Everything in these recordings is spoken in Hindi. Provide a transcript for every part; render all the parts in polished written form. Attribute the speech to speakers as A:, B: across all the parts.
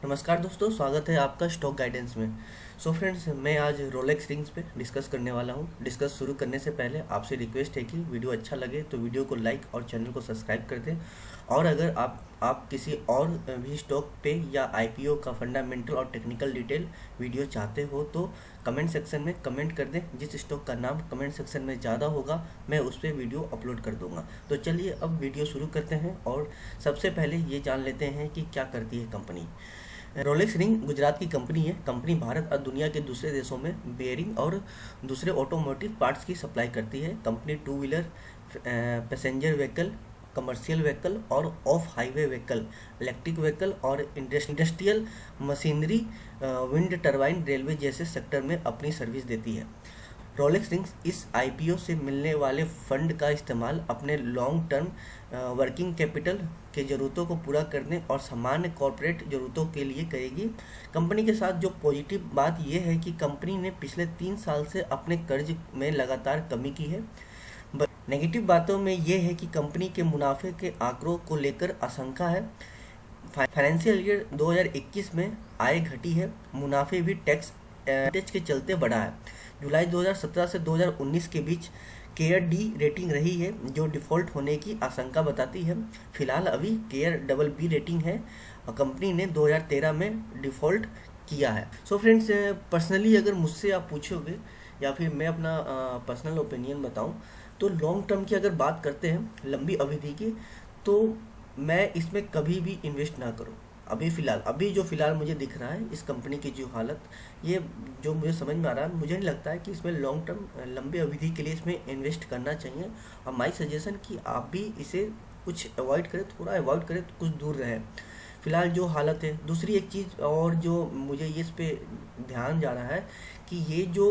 A: नमस्कार दोस्तों, स्वागत है आपका स्टॉक गाइडेंस में। फ्रेंड्स, मैं आज रोलेक्स रिंग्स पे डिस्कस करने वाला हूँ। डिस्कस शुरू करने से पहले आपसे रिक्वेस्ट है कि वीडियो अच्छा लगे तो वीडियो को लाइक और चैनल को सब्सक्राइब कर दें। और अगर आप किसी और भी स्टॉक पे या आईपीओ का फंडामेंटल और टेक्निकल डिटेल वीडियो चाहते हो तो कमेंट सेक्शन में कमेंट कर दें। जिस स्टॉक का नाम कमेंट सेक्शन में ज़्यादा होगा मैं उस पर वीडियो अपलोड कर दूंगा। तो चलिए अब वीडियो शुरू करते हैं और सबसे पहले ये जान लेते हैं कि क्या करती है कंपनी। रोलेक्स रिंग गुजरात की कंपनी है। कंपनी भारत और दुनिया के दूसरे देशों में बेयरिंग और दूसरे ऑटोमोटिव पार्ट्स की सप्लाई करती है। Company two wheeler, passenger vehicle, commercial vehicle और off highway vehicle, electric vehicle और industrial machinery, wind turbine, railway जैसे सेक्टर में अपनी सर्विस देती है। रोलेक्स रिंग्स इस आईपीओ से मिलने वाले फंड का इस्तेमाल अपने लॉन्ग टर्म वर्किंग कैपिटल के ज़रूरतों को पूरा करने और सामान्य कॉरपोरेट ज़रूरतों के लिए करेगी। कंपनी के साथ जो पॉजिटिव बात यह है कि कंपनी ने पिछले 3 साल से अपने कर्ज में लगातार कमी की है। नेगेटिव बातों में यह है कि कंपनी के मुनाफे के आंकड़ों को लेकर आशंका है। फाइनेंशियल ईयर 2021 में आय घटी है। मुनाफे भी टैक्स के चलते बढ़ा है। जुलाई 2017 से 2019 के बीच केयर डी रेटिंग रही है जो डिफ़ॉल्ट होने की आशंका बताती है। फिलहाल अभी केयर डबल बी रेटिंग है और कंपनी ने 2013 में डिफ़ॉल्ट किया है। फ्रेंड्स, पर्सनली अगर मुझसे आप पूछोगे या फिर मैं अपना पर्सनल ओपिनियन बताऊं तो लॉन्ग टर्म की अगर बात करते हैं, लंबी अवधि की, तो मैं इसमें कभी भी इन्वेस्ट ना करूं। अभी जो फ़िलहाल मुझे दिख रहा है इस कंपनी की जो हालत, ये जो मुझे समझ में आ रहा है, मुझे नहीं लगता है कि इसमें लॉन्ग टर्म लंबी अवधि के लिए इसमें इन्वेस्ट करना चाहिए। और माय सजेशन कि आप भी इसे कुछ अवॉइड करें, थोड़ा अवॉइड करें, तो कुछ दूर रहें फ़िलहाल जो हालत है। दूसरी एक चीज़ और जो मुझे ये इस पे ध्यान जा रहा है कि ये जो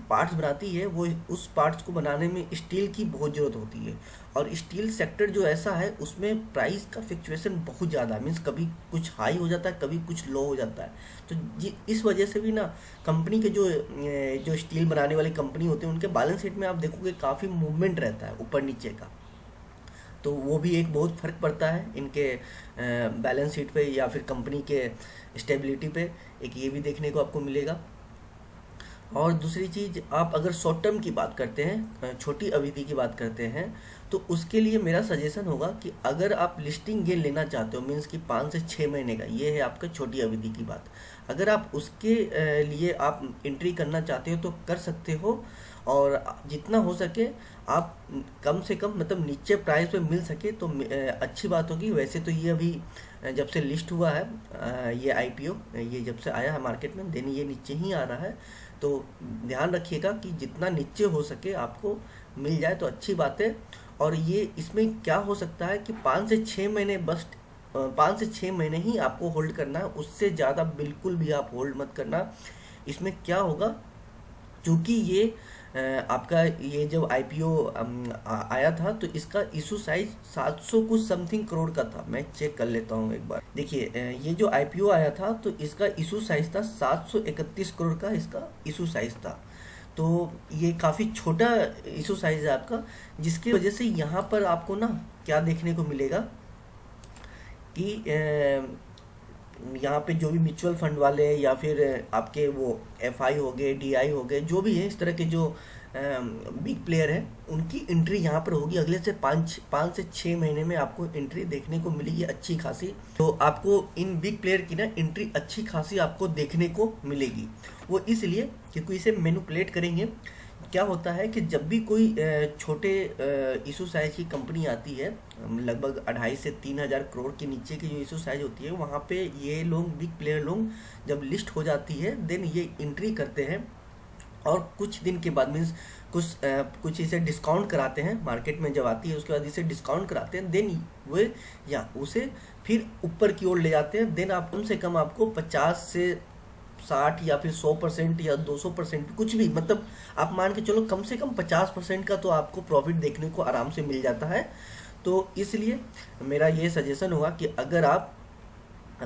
A: पार्ट्स बनाती है वो उस पार्ट्स को बनाने में स्टील की बहुत ज़रूरत होती है। और स्टील सेक्टर जो ऐसा है उसमें प्राइस का फ्लक्चुएशन बहुत ज़्यादा है, मीन्स कभी कुछ हाई हो जाता है, कभी कुछ लो हो जाता है। तो इस वजह से भी ना कंपनी के जो स्टील बनाने वाली कंपनी होती है उनके बैलेंस शीट में आप देखोगे काफ़ी मूवमेंट रहता है ऊपर नीचे का। तो वो भी एक बहुत फ़र्क पड़ता है इनके बैलेंस शीट पे या फिर कंपनी के स्टेबिलिटी पे, एक ये भी देखने को आपको मिलेगा। और दूसरी चीज़, आप अगर शॉर्ट टर्म की बात करते हैं, छोटी अवधि की बात करते हैं, तो उसके लिए मेरा सजेशन होगा कि अगर आप लिस्टिंग गेन लेना चाहते हो, मीन्स कि 5 से 6 महीने का, ये है आपका छोटी अवधि की बात। अगर आप उसके लिए आप एंट्री करना चाहते हो तो कर सकते हो। और जितना हो सके आप कम से कम मतलब नीचे प्राइस पे मिल सके तो अच्छी बात होगी। वैसे तो ये अभी जब से लिस्ट हुआ है, ये आईपीओ ये जब से आया है मार्केट में, देन ये नीचे ही आ रहा है। तो ध्यान रखिएगा कि जितना नीचे हो सके आपको मिल जाए तो अच्छी बात है। और ये इसमें क्या हो सकता है कि 5 से 6 महीने बस 5 से 6 महीने ही आपको होल्ड करना है, उससे ज़्यादा बिल्कुल भी आप होल्ड मत करना। इसमें क्या होगा, क्योंकि ये आपका ये जब आईपीओ आया था तो इसका इशू साइज 700 कुछ समथिंग करोड़ का था। मैं चेक कर लेता हूँ एक बार। देखिए, ये जो आईपीओ आया था तो इसका इशू साइज था 731 करोड़ का, इसका इशू साइज था। तो ये काफ़ी छोटा इशू साइज है आपका, जिसकी वजह से यहाँ पर आपको ना क्या देखने को मिलेगा कि यहाँ पे जो भी म्यूचुअल फंड वाले या फिर आपके वो एफआई हो गए, डीआई हो गए, जो भी है इस तरह के जो बिग प्लेयर हैं, उनकी एंट्री यहाँ पर होगी अगले से 5 से 6 महीने में आपको एंट्री देखने को मिलेगी अच्छी खासी। तो आपको इन बिग प्लेयर की ना एंट्री अच्छी खासी आपको देखने को मिलेगी। वो इसलिए क्योंकि इसे मैनिपुलेट करेंगे। क्या होता है कि जब भी कोई छोटे इशू साइज की कंपनी आती है, लगभग 2.5 से 3 हज़ार करोड़ के नीचे की जो इशू साइज होती है, वहाँ पे ये लोग बिग प्लेयर लोग जब लिस्ट हो जाती है देन ये एंट्री करते हैं। और कुछ दिन के बाद मीन्स कुछ इसे डिस्काउंट कराते हैं मार्केट में जब आती है, उसके बाद इसे डिस्काउंट कराते हैं, देन वे या उसे फिर ऊपर की ओर ले जाते हैं। देन आप कम से कम आपको 50 से 60 या फिर 100% या 200%, कुछ भी, मतलब आप मान के चलो कम से कम 50% का तो आपको प्रॉफिट देखने को आराम से मिल जाता है। तो इसलिए मेरा ये सजेशन होगा कि अगर आप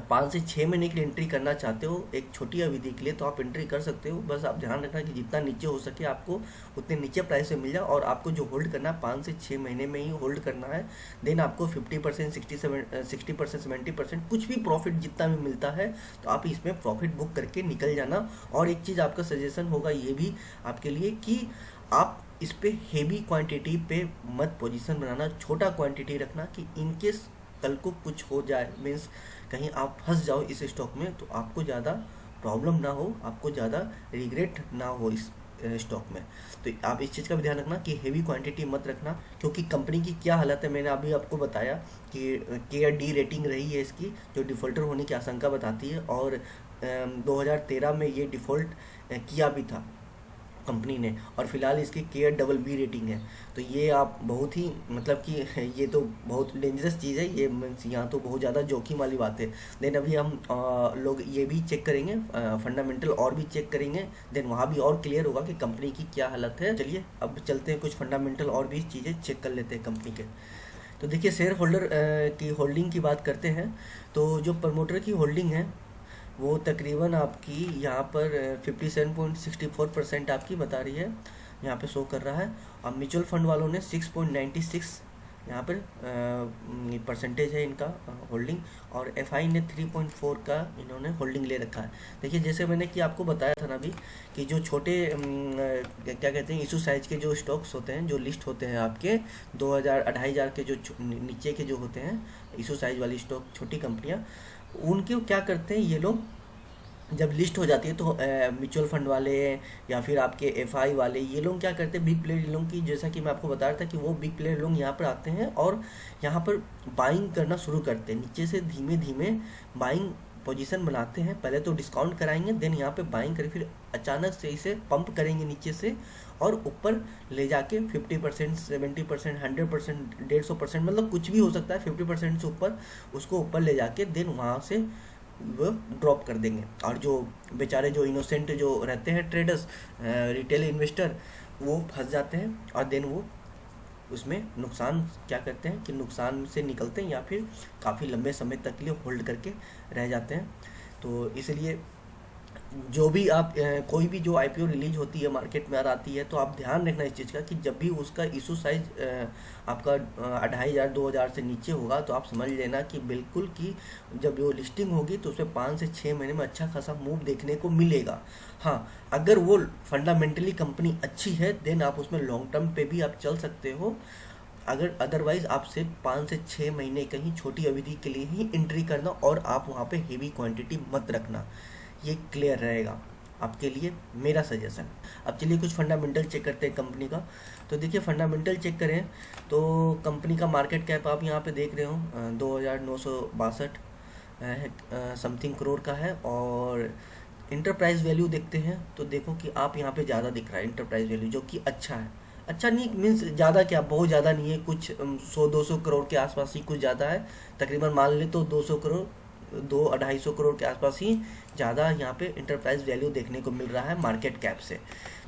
A: 5 से 6 महीने के लिए एंट्री करना चाहते हो एक छोटी अवधि के लिए, तो आप एंट्री कर सकते हो। बस आप ध्यान रखना कि जितना नीचे हो सके आपको उतने नीचे प्राइस में मिल जाए, और आपको जो होल्ड करना है 5 से 6 महीने में ही होल्ड करना है। देन आपको 50%, 60%, 70% कुछ भी प्रॉफिट जितना भी मिलता है तो आप इसमें प्रॉफिट बुक करके निकल जाना। और एक चीज़ आपका सजेशन होगा ये भी आपके लिए कि आप इस पे हेवी क्वांटिटी पे मत पोजीशन बनाना, छोटा क्वांटिटी रखना कि इनकेस कल को कुछ हो जाए, मीन्स कहीं आप फंस जाओ इस स्टॉक में, तो आपको ज़्यादा प्रॉब्लम ना हो, आपको ज़्यादा रिग्रेट ना हो इस स्टॉक में। तो आप इस चीज़ का भी ध्यान रखना कि हेवी क्वांटिटी मत रखना, क्योंकि कंपनी की क्या हालत है मैंने अभी आपको बताया कि KD रेटिंग रही है इसकी, जो डिफ़ॉल्टर होने की आशंका बताती है। और 2013 में ये डिफ़ॉल्ट किया भी था कंपनी ने, और फिलहाल इसकी KBB रेटिंग है। तो ये आप बहुत ही मतलब कि ये तो बहुत डेंजरस चीज़ है, ये मीन्स यहाँ तो बहुत ज़्यादा जोखिम वाली बात है। देन अभी हम लोग ये भी चेक करेंगे, फंडामेंटल और भी चेक करेंगे, देन वहाँ भी और क्लियर होगा कि कंपनी की क्या हालत है। चलिए अब चलते हैं, कुछ फंडामेंटल और भी चीज़ें चेक कर लेते हैं कंपनी के। तो देखिए शेयर होल्डर की होल्डिंग की बात करते हैं। तो जो प्रमोटर की होल्डिंग है वो तकरीबन आपकी यहाँ पर 57.64% आपकी बता रही है, यहाँ पे शो कर रहा है। और म्यूचुअल फंड वालों ने 6.96 यहाँ पर परसेंटेज है इनका होल्डिंग, और FI ने 3.4 का इन्होंने होल्डिंग ले रखा है। देखिए जैसे मैंने कि आपको बताया था ना अभी कि जो छोटे क्या कहते हैं इशू साइज के जो स्टॉक्स होते हैं, जो लिस्ट होते हैं आपके 2000 2500 के जो नीचे के जो होते हैं इशू साइज वाली स्टॉक, छोटी कंपनियाँ, उनके क्या करते हैं ये लोग जब लिस्ट हो जाती है तो म्यूचुअल फंड वाले या फिर आपके FI वाले, ये लोग क्या करते हैं बिग प्लेयर लोग की, जैसा कि मैं आपको बता रहा था कि वो बिग प्लेयर लोग यहाँ पर आते हैं और यहाँ पर बाइंग करना शुरू करते हैं। नीचे से धीमे धीमे बाइंग पोजीशन बनाते हैं, पहले तो डिस्काउंट कराएंगे, देन यहाँ पे बाइंग करें, फिर अचानक से इसे पंप करेंगे नीचे से और ऊपर ले जाके 50%, 70%, 100%, 150%, मतलब कुछ भी हो सकता है, 50% से ऊपर उसको ऊपर ले जाके देन वहाँ से वो ड्रॉप कर देंगे। और जो बेचारे जो इनोसेंट जो रहते हैं ट्रेडर्स, रिटेल इन्वेस्टर, वो फंस जाते हैं और देन वो उसमें नुकसान क्या करते हैं कि नुकसान से निकलते हैं या फिर काफ़ी लंबे समय तक के लिए होल्ड करके रह जाते हैं। तो इसलिए जो भी आप कोई भी जो IPO रिलीज होती है मार्केट में आती है, तो आप ध्यान रखना इस चीज़ का कि जब भी उसका इशू साइज आपका 2500 2000 से नीचे होगा, तो आप समझ लेना कि बिल्कुल कि जब वो लिस्टिंग होगी तो उसमें 5 से 6 महीने में अच्छा खासा मूव देखने को मिलेगा। हाँ, अगर वो फंडामेंटली कंपनी अच्छी है देन आप उसमें लॉन्ग टर्म पे भी आप चल सकते हो। अगर अदरवाइज आप सिर्फ 5 से 6 महीने कहीं छोटी अवधि के लिए ही एंट्री करना, और आप वहाँ पे हेवी क्वांटिटी मत रखना, ये क्लियर रहेगा आपके लिए मेरा सजेशन। अब चलिए कुछ फंडामेंटल चेक करते हैं कंपनी का। तो देखिए फंडामेंटल चेक करें तो कंपनी का मार्केट कैप आप यहाँ पे देख रहे हो 2962 समथिंग करोड़ का है। और इंटरप्राइज वैल्यू देखते हैं तो देखो कि आप यहाँ पे ज़्यादा दिख रहा है इंटरप्राइज वैल्यू, जो कि अच्छा है। अच्छा नहीं मीन्स ज़्यादा क्या, बहुत ज़्यादा नहीं है, कुछ 100-200 करोड़ के आसपास ही कुछ ज़्यादा है। तकरीबन मान ले तो 200 करोड़, 200-250 करोड़ के आसपास ही ज़्यादा यहाँ पे इंटरप्राइज वैल्यू देखने को मिल रहा है मार्केट कैप से।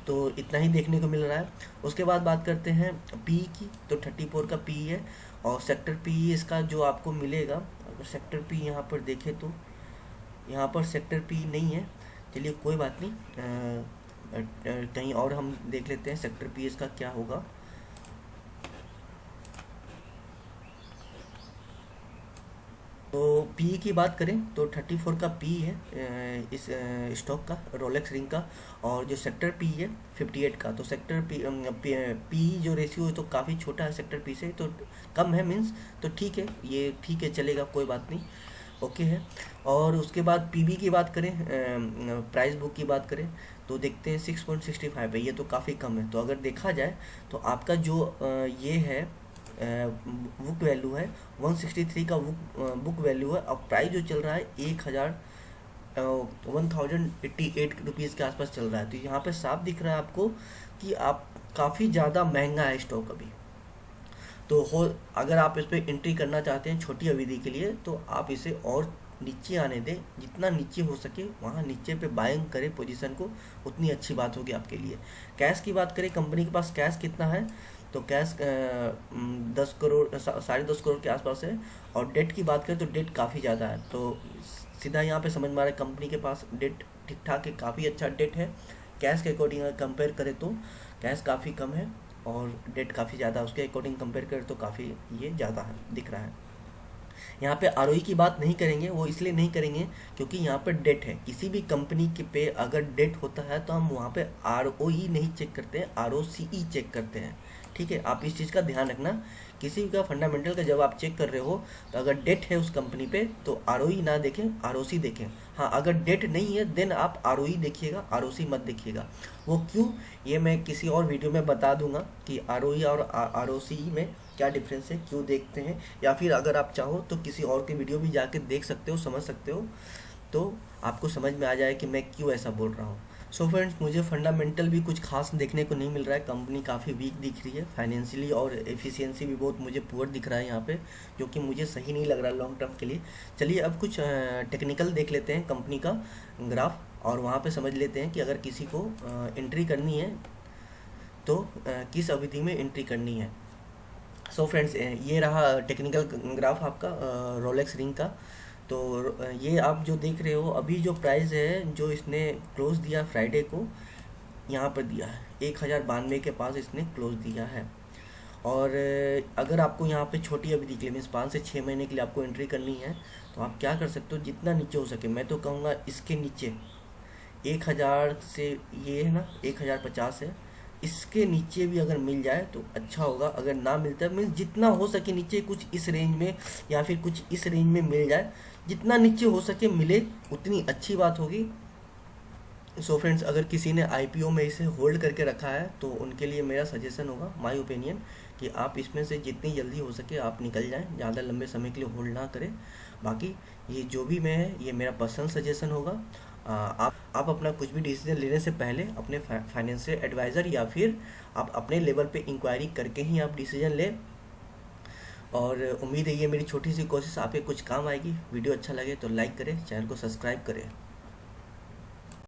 A: तो इतना ही देखने को मिल रहा है। उसके बाद बात करते हैं PE की, तो 34 का PE है। और सेक्टर PE इसका जो आपको मिलेगा, अगर सेक्टर PE यहाँ पर देखें तो यहाँ पर सेक्टर PE नहीं है। चलिए कोई बात नहीं, कहीं और हम देख लेते हैं सेक्टर PE इसका क्या होगा। तो PE की बात करें तो 34 का PE है इस स्टॉक का, रोलेक्स रिंग का। और जो सेक्टर PE है 58 का। तो सेक्टर PE जो रेशियो है तो काफ़ी छोटा है सेक्टर PE से, तो कम है मीन्स, तो ठीक है, ये ठीक है, चलेगा, कोई बात नहीं, ओके है। और उसके बाद PB की बात करें, प्राइस बुक की बात करें तो देखते हैं 6.65 है, ये तो काफ़ी कम है। तो अगर देखा जाए तो आपका जो ये है बुक वैल्यू है 163 का बुक वैल्यू है, और प्राइस जो चल रहा है 1088 रुपीज़ के आसपास चल रहा है। तो यहाँ पे साफ दिख रहा है आपको कि आप काफ़ी ज़्यादा महंगा है स्टॉक अभी। तो हो अगर आप इस पर एंट्री करना चाहते हैं छोटी अवधि के लिए तो आप इसे और नीचे आने दें, जितना नीचे हो सके वहाँ नीचे पे बाइंग करें पोजीशन को, उतनी अच्छी बात होगी आपके लिए। कैश की बात करें, कंपनी के पास कैश कितना है, तो कैश 10 करोड़ 10.5 करोड़ के आसपास है। और डेट की बात करें तो डेट काफ़ी ज़्यादा है, तो सीधा यहाँ पे समझ में आ रहा है कंपनी के पास डेट ठीक ठाक है, काफ़ी अच्छा डेट है। कैश के अकॉर्डिंग अगर कंपेयर करें तो कैश काफ़ी कम है और डेट काफ़ी ज़्यादा, उसके अकॉर्डिंग कंपेयर करें तो काफ़ी ये ज़्यादा है दिख रहा है। यहाँ पे आरओई की बात नहीं करेंगे, वो इसलिए नहीं करेंगे क्योंकि यहाँ पे डेट है। किसी भी कंपनी के पे अगर डेट होता है तो हम वहाँ पे आरओई नहीं चेक करते हैं, आरओसीई चेक करते हैं। ठीक है, आप इस चीज़ का ध्यान रखना। किसी का फंडामेंटल का जब आप चेक कर रहे हो तो अगर डेट है उस कंपनी पे तो आरओई ना देखें, आरओसी देखें। हाँ, अगर डेट नहीं है देन आप आरओई देखिएगा, आरओसी मत देखिएगा। वो क्यों, ये मैं किसी और वीडियो में बता दूंगा कि आरओई और आरओसी में क्या डिफरेंस है, क्यों देखते हैं, या फिर अगर आप चाहो तो किसी और की वीडियो भी जाके देख सकते हो, समझ सकते हो, तो आपको समझ में आ जाए कि मैं क्यों ऐसा बोल रहा हूँ। सो फ्रेंड्स, मुझे फंडामेंटल भी कुछ खास देखने को नहीं मिल रहा है, कंपनी काफ़ी वीक दिख रही है फाइनेंशियली और एफिशिएंसी भी बहुत मुझे पुअर दिख रहा है यहाँ पे, जो कि मुझे सही नहीं लग रहा लॉन्ग टर्म के लिए। चलिए अब कुछ टेक्निकल देख लेते हैं कंपनी का ग्राफ, और वहाँ पे समझ लेते हैं कि अगर किसी को एंट्री करनी है तो किस अवधि में एंट्री करनी है। सो फ्रेंड्स, ये रहा टेक्निकल ग्राफ आपका रोलेक्स रिंग का। तो ये आप जो देख रहे हो अभी जो प्राइस है, जो इसने क्लोज दिया फ्राइडे को, यहाँ पर दिया है 1092 के पास इसने क्लोज दिया है। और अगर आपको यहाँ पे छोटी अवधि के लिए मीन्स 5 से 6 महीने के लिए आपको एंट्री करनी है तो आप क्या कर सकते हो, जितना नीचे हो सके, मैं तो कहूँगा इसके नीचे 1000 से, ये है ना 1050 है, इसके नीचे भी अगर मिल जाए तो अच्छा होगा। अगर ना मिलता है मीन्स जितना हो सके नीचे, कुछ इस रेंज में या फिर कुछ इस रेंज में मिल जाए, जितना नीचे हो सके मिले उतनी अच्छी बात होगी। सो फ्रेंड्स, अगर किसी ने आईपीओ में इसे होल्ड करके रखा है तो उनके लिए मेरा सजेशन होगा, माय ओपिनियन, कि आप इसमें से जितनी जल्दी हो सके आप निकल जाएं, ज़्यादा लंबे समय के लिए होल्ड ना करें। बाकी ये जो भी मैं है ये मेरा पर्सनल सजेशन होगा। आप अपना कुछ भी डिसीजन लेने से पहले अपने फाइनेंशियल एडवाइज़र या फिर आप अपने लेवल पे इंक्वायरी करके ही आप डिसीजन लें। और उम्मीद है ये मेरी छोटी सी कोशिश आपके कुछ काम आएगी। वीडियो अच्छा लगे तो लाइक करें, चैनल को सब्सक्राइब करें।